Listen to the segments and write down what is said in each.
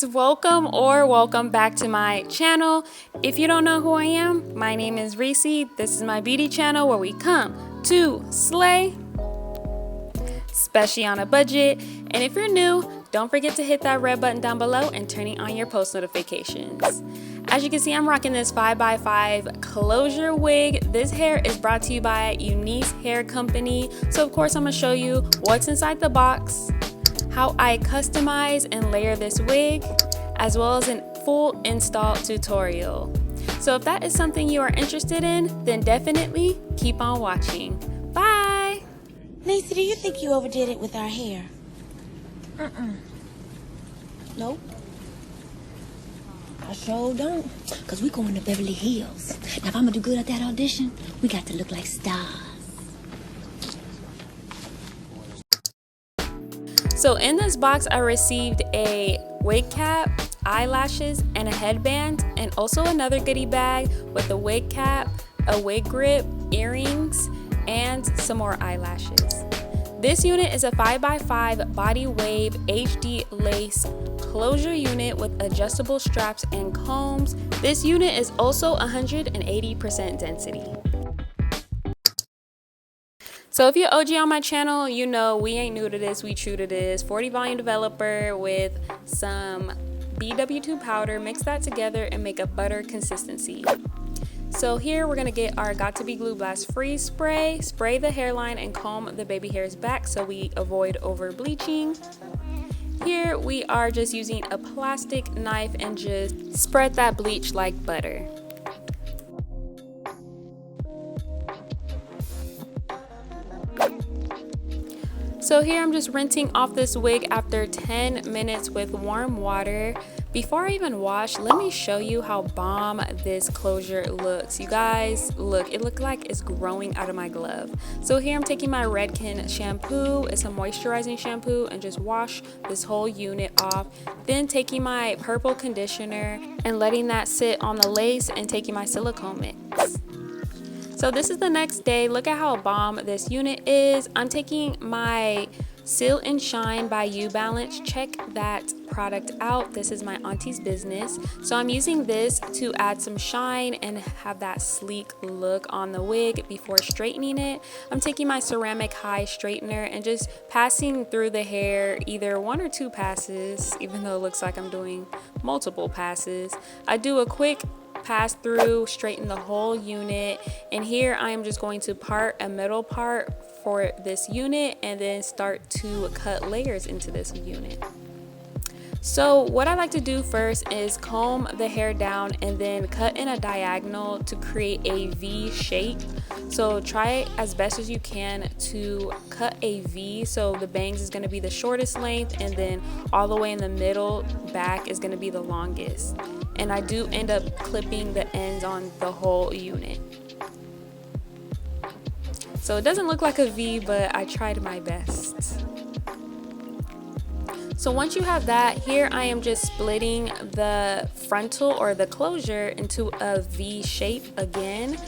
guys, welcome back to my channel. If you don't know who I am, my name is Reesie. This is my beauty channel where we come to slay, especially on a budget. And if you're new, don't forget to hit that red button down below and turning on your post notifications. As you can see, I'm rocking this 5x5 closure wig. This hair is brought to you by Unice Hair Company. So of course I'm gonna show you what's inside the box, how I customize and layer this wig, as well as a full install tutorial. So if that is something you are interested in, then definitely keep on watching. Bye! Lacey, do you think you overdid it with our hair? Nope. I sure don't. Because we going to Beverly Hills. Now, if I'm going to do good at that audition, we got to look like stars. So in this box, I received a wig cap, eyelashes, and a headband, and also another goodie bag with a wig cap, a wig grip, earrings, and some more eyelashes. This unit is a 5x5 body wave HD lace closure unit with adjustable straps and combs. This unit is also 180% density. So if you're OG on my channel, you know we ain't new to this, we true to this. 40 volume developer with some BW2 powder, mix that together and make a butter consistency. So here we're gonna get our Got to Be Glue Blast Freeze spray, spray the hairline and comb the baby hairs back so we avoid over bleaching. Here we are just using a plastic knife and just spread that bleach like butter. So here I'm just rinsing off this wig after 10 minutes with warm water. Before I even wash, let me show you how bomb this closure looks. You guys, look, it looks like it's growing out of my glove. So here I'm taking my Redken shampoo, it's a moisturizing shampoo, and just wash this whole unit off. Then taking my purple conditioner and letting that sit on the lace and taking my silicone mix. So this is the next day. Look at how bomb this unit is. I'm taking my Seal and Shine by UBALANCE. Check that product out. This is my auntie's business. So I'm using this to add some shine and have that sleek look on the wig before straightening it. I'm taking my ceramic high straightener and just passing through the hair, either 1 or 2 passes, even though it looks like I'm doing multiple passes. I do a quick pass through, straighten the whole unit, and here I am just going to part a middle part for this unit and then start to cut layers into this unit. So what I like to do first is comb the hair down and then cut in a diagonal to create a V shape. So try as best as you can to cut a V, so the bangs is going to be the shortest length and then all the way in the middle back is going to be the longest. And I do end up clipping the ends on the whole unit. So it doesn't look like a V, but I tried my best. So once you have that, here I am just splitting the frontal or the closure into a V shape again.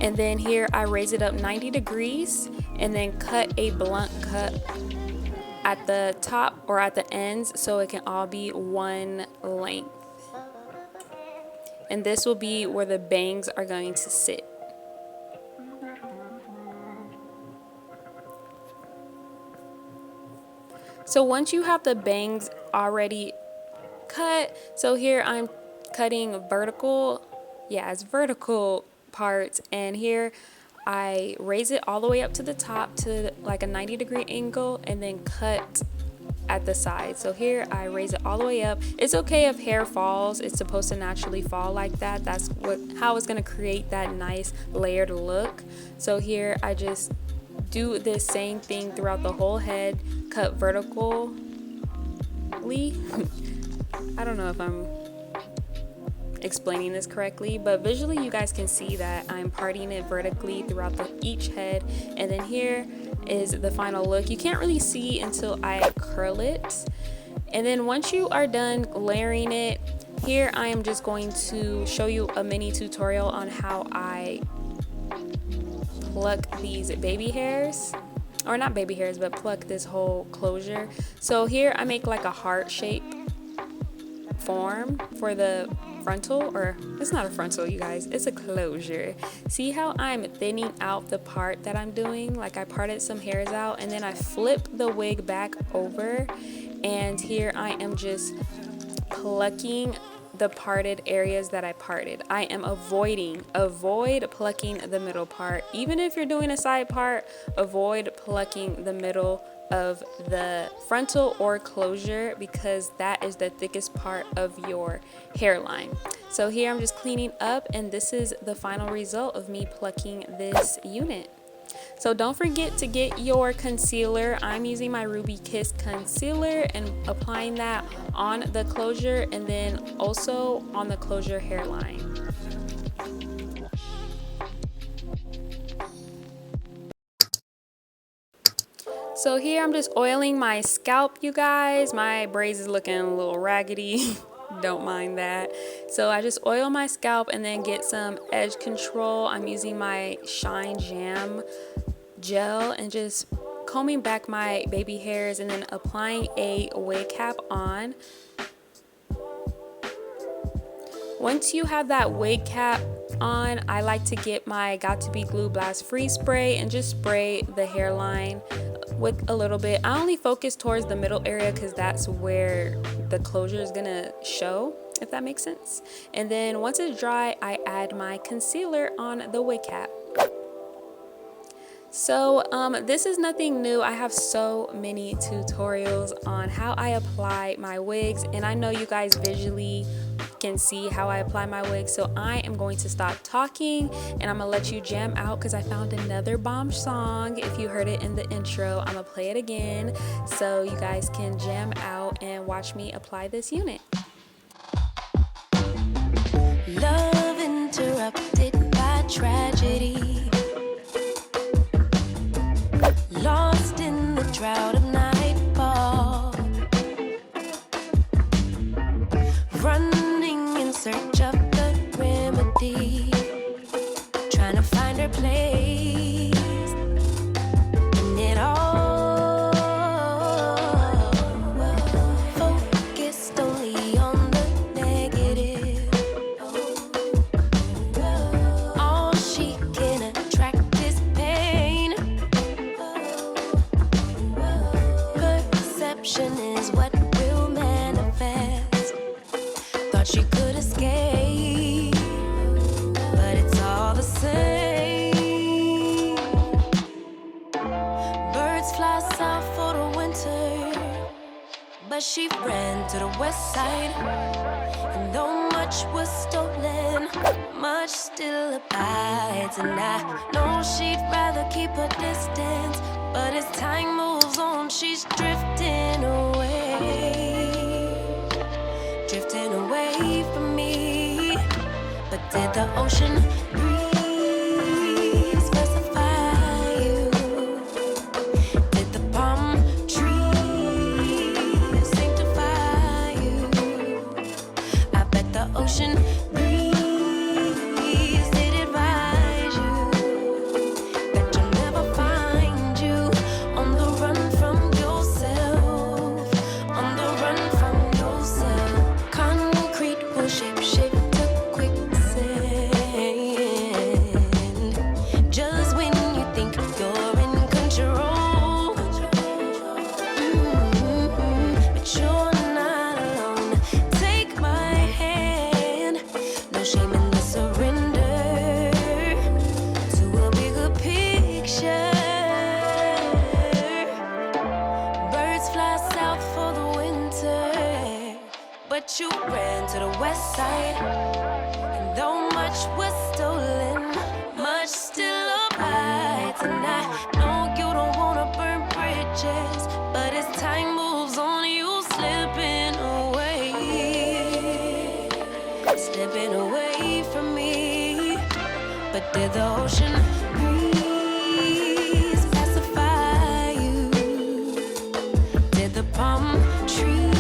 And then here I raise it up 90 degrees and then cut a blunt cut at the top or at the ends so it can all be one length. And this will be where the bangs are going to sit. So once you have the bangs already cut, so here I'm cutting vertical, it's vertical parts, and here I raise it all the way up to the top to like a 90-degree angle and then cut at the side. So here I raise it all the way up. It's okay if hair falls, it's supposed to naturally fall like that. That's how it's going to create that nice layered look. So here I just do this same thing throughout the whole head, cut vertically. I don't know if I'm explaining this correctly, but visually you guys can see that I'm parting it vertically throughout each head. And then here is the final look. You can't really see until I curl it. And then once you are done layering it, here I am just going to show you a mini tutorial on how I pluck these baby hairs, or not baby hairs, but pluck this whole closure. So here I make like a heart shape form for the frontal, or it's not a frontal, you guys, it's a closure. See how I'm thinning out the part that I'm doing? Like I parted some hairs out and then I flip the wig back over, and here I am just plucking the parted areas that I parted. I am avoid plucking the middle part. Even if you're doing a side part, avoid plucking the middle of the frontal or closure, because that is the thickest part of your hairline. So here I'm just cleaning up, and this is the final result of me plucking this unit. So don't forget to get your concealer. I'm using my Ruby Kiss concealer and applying that on the closure and then also on the closure hairline. So here I'm just oiling my scalp, you guys. My braids is looking a little raggedy. Don't mind that. So I just oil my scalp and then get some edge control. I'm using my Shine Jam gel and just combing back my baby hairs and then applying a wig cap on. Once you have that wig cap on, I like to get my Got To Be Glue Blast Free spray and just spray the hairline with a little bit. I only focus towards the middle area because that's where the closure is gonna show, if that makes sense. And then once it's dry, I add my concealer on the wig cap. So this is nothing new. I have so many tutorials on how I apply my wigs, and I know you guys visually can see how I apply my wig. So I am going to stop talking and I'm gonna let you jam out because I found another bomb song. If you heard it in the intro, I'm gonna play it again so you guys can jam out and watch me apply this unit. Love interrupted by tragedy, lost in the drought of nightfall, running in search of the remedy, trying to find her place in it all, focused only on the negative. All she can attract is pain. Perception is what will manifest. Thought she could escape, but it's all the same. Birds fly south for the winter, but she ran to the west side. And though much was stolen, much still abides. And I know she'd rather keep her distance, but as time moves on, she's drifting away from me. But did the ocean breeze specify you? Did the palm tree sanctify you? I bet the ocean breeze did advise you that you'll never find you on the run from yourself, on the run from yourself. Concrete will shape to quicksand, just when you think you're in control. But you're not alone. Take my hand, no shame in the surrender to a bigger picture. Birds fly south for the winter, but you ran to the west side. And though much was stolen, much still abides. And I know you don't wanna burn bridges, but as time moves on, you slipping away from me. But did the ocean breeze pacify you? Did the palm tree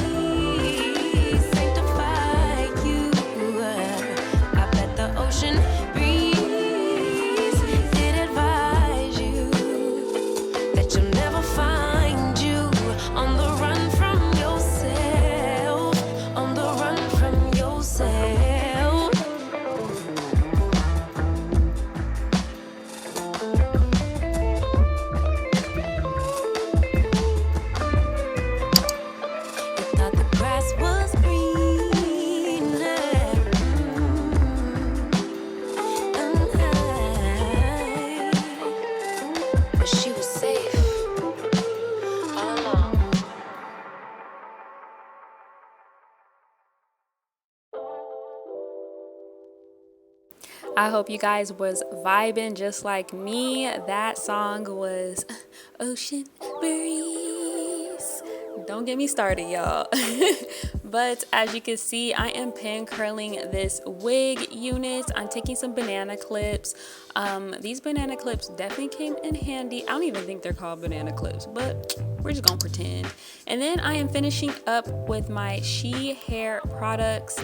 sanctify you? I bet the ocean breeze did advise you that you'll never find you on the run from yourself, on the run from I hope you guys was vibing just like me. That song was Ocean Breeze. Don't get me started, y'all. But as you can see, I am pin curling this wig unit. I'm taking some banana clips. These banana clips definitely came in handy. I don't even think they're called banana clips, but we're just gonna pretend. And then I am finishing up with my She hair products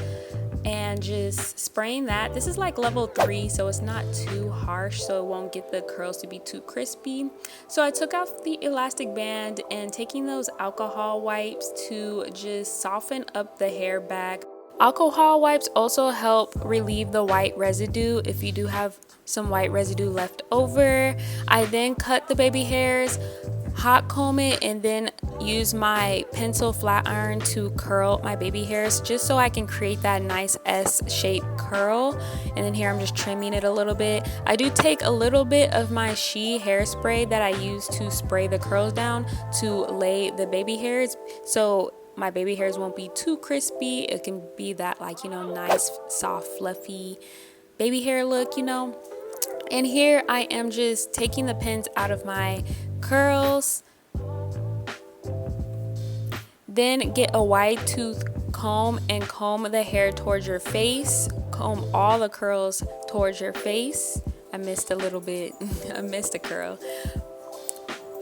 and just spraying that. This is like level 3, so it's not too harsh, so it won't get the curls to be too crispy. So I took off the elastic band and taking those alcohol wipes to just soften up the hair back. Alcohol wipes also help relieve the white residue if you do have some white residue left over. I then cut the baby hairs, hot comb it, and then use my pencil flat iron to curl my baby hairs just so I can create that nice S-shaped curl. And then here I'm just trimming it a little bit. I do take a little bit of my She hairspray that I use to spray the curls down to lay the baby hairs, so my baby hairs won't be too crispy. It can be that, like, you know, nice soft fluffy baby hair look, you know. And here I am just taking the pins out of my curls. Then get a wide tooth comb and comb the hair towards your face. Comb all the curls towards your face. I missed a little bit. I missed a curl.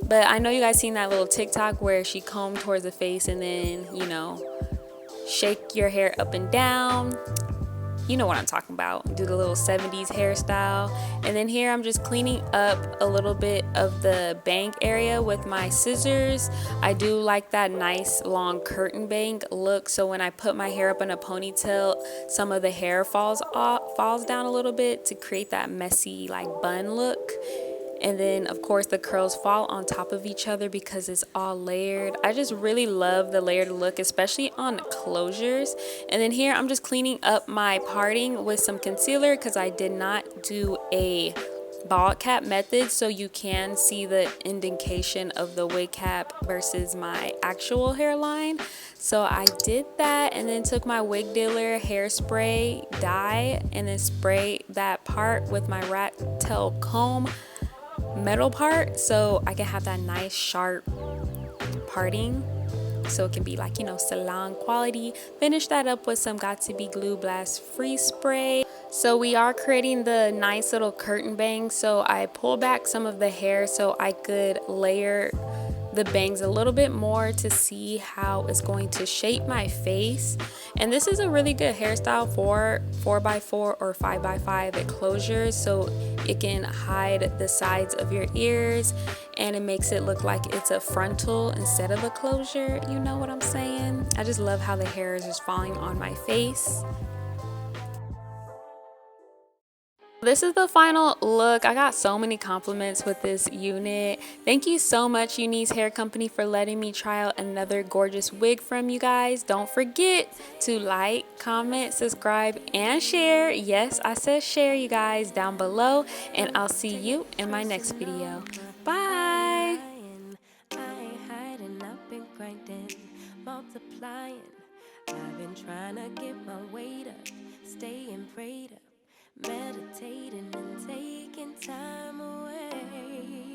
But I know you guys seen that little TikTok where she combed towards the face and then, you know, shake your hair up and down. You know what I'm talking about. Do the little 70s hairstyle. And then here I'm just cleaning up a little bit of the bank area with my scissors. I do like that nice long curtain bank look, so when I put my hair up in a ponytail, some of the hair falls down a little bit to create that messy like bun look. And then of course the curls fall on top of each other because it's all layered. I just really love the layered look, especially on closures. And then here I'm just cleaning up my parting with some concealer because I did not do a bald cap method, so you can see the indentation of the wig cap versus my actual hairline. So I did that and then took my wig dealer hairspray dye and then sprayed that part with my rat tail comb metal part so I can have that nice sharp parting, so it can be like, you know, salon quality. Finish that up with some Got To Be Glue Blast Free spray. So we are creating the nice little curtain bangs, so I pull back some of the hair so I could layer the bangs a little bit more to see how it's going to shape my face. And this is a really good hairstyle for 4x4 or 5x5 closures, so it can hide the sides of your ears and it makes it look like it's a frontal instead of a closure. You know what I'm saying? I just love how the hair is just falling on my face. This is the final look. I got so many compliments with this unit. Thank you so much, Unice Hair Company, for letting me try out another gorgeous wig from you guys. Don't forget to like, comment, subscribe, and share. Yes, I said share, you guys, down below. And I'll see you in my next video. Bye. I've been trying to get my weight up, staying prayed up, meditating and taking time away.